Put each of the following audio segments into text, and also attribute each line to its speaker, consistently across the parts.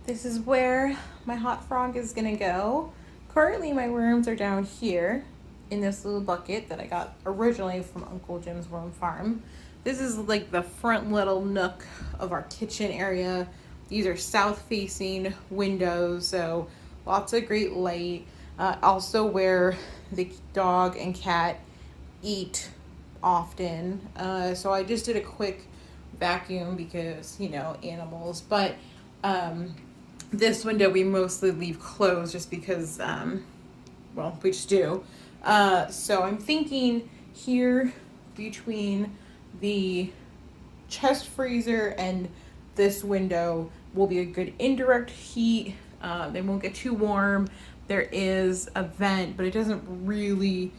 Speaker 1: This is where my hot frog is gonna go. Currently my worms are down here in this little bucket that I got originally from Uncle Jim's worm farm. This is like the front little nook of our kitchen area. These are south facing windows, so lots of great light. Also where the dog and cat eat often. So I just did a quick vacuum because, you know, animals. But this window we mostly leave closed just because, well, we just do. So I'm thinking here between the chest freezer and this window will be a good indirect heat. They won't get too warm. There is a vent, but it doesn't really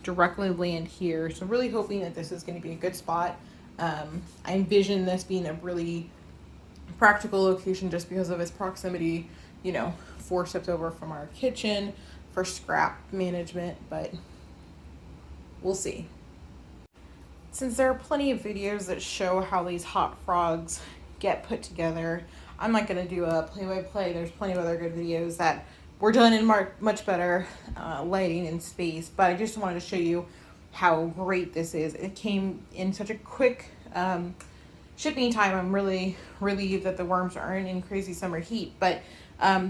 Speaker 1: directly land here. So really hoping that this is going to be a good spot. I envision this being a really practical location just because of its proximity, you know, 4 steps over from our kitchen for scrap management, but we'll see. Since there are plenty of videos that show how these hot frogs get put together, I'm not going to do a play-by-play. There's plenty of other good videos that were done in much better lighting and space, but I just wanted to show you how great this is. It came in such a quick shipping time. I'm really relieved that the worms aren't in crazy summer heat, but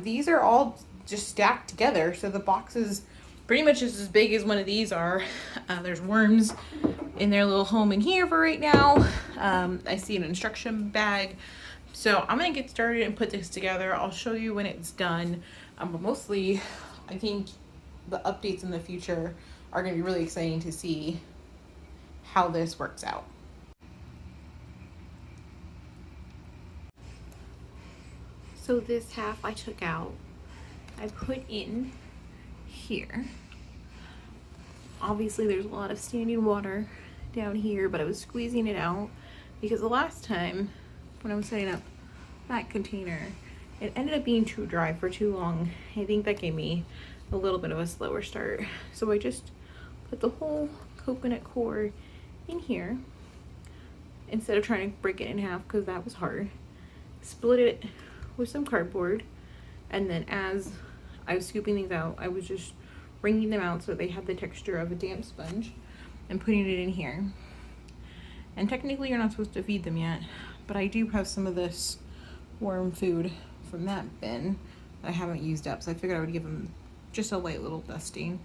Speaker 1: these are all just stacked together. So the box is pretty much just as big as one of these are. There's worms in their little home in here for right now. I see an instruction bag. So I'm gonna get started and put this together. I'll show you when it's done. But mostly, I think the updates in the future are gonna be really exciting to see how this works out. So this half I took out, I put in here. Obviously there's a lot of standing water down here, but I was squeezing it out because the last time when I was setting up that container, it ended up being too dry for too long. I think that gave me a little bit of a slower start. So I just put the whole coconut coir in here instead of trying to break it in half because that was hard. Split it with some cardboard, and then as I was scooping these out, I was just wringing them out so they had the texture of a damp sponge and putting it in here. And technically you're not supposed to feed them yet, but I do have some of this worm food from that bin that I haven't used up, so I figured I would give them just a light little dusting.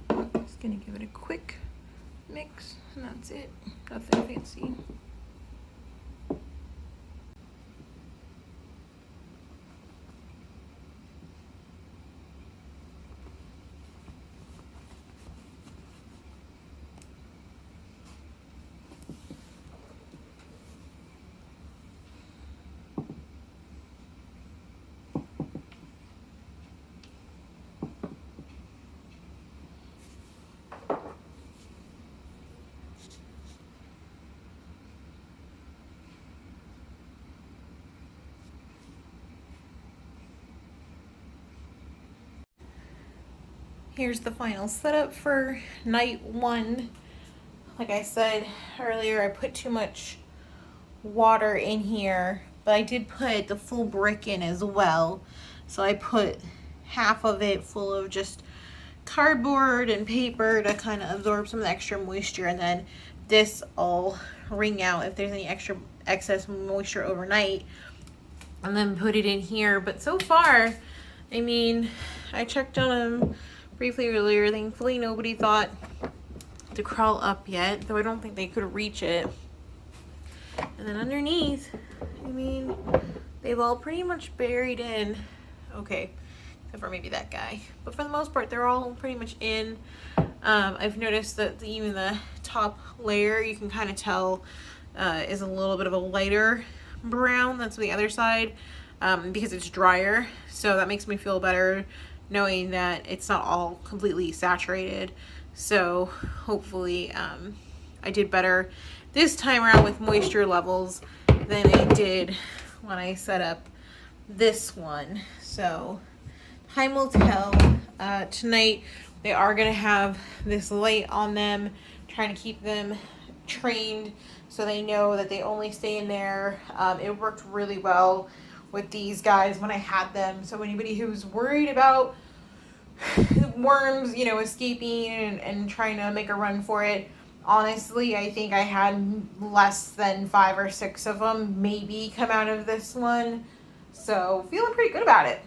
Speaker 1: Just gonna give it a quick mix, and that's it. Nothing fancy. Here's the final setup for night 1. Like I said earlier, I put too much water in here, but I did put the full brick in as well. So I put half of it full of just cardboard and paper to kind of absorb some of the extra moisture, and then this I'll wring out if there's any excess moisture overnight, and then put it in here. But so far, I mean, I checked on them briefly earlier. Thankfully nobody thought to crawl up yet, though I don't think they could reach it. And then underneath, I mean, they've all pretty much buried in. Okay, except for maybe that guy, but for the most part they're all pretty much in. I've noticed that even the top layer, you can kind of tell is a little bit of a lighter brown. That's the other side, because it's drier, so that makes me feel better knowing that it's not all completely saturated. So hopefully I did better this time around with moisture levels than I did when I set up this one. So time will tell. Tonight they are gonna have this light on them, trying to keep them trained so they know that they only stay in there. It worked really well with these guys when I had them. So anybody who's worried about worms, you know, escaping and trying to make a run for it, honestly, I think I had less than 5 or 6 of them maybe come out of this one. So feeling pretty good about it.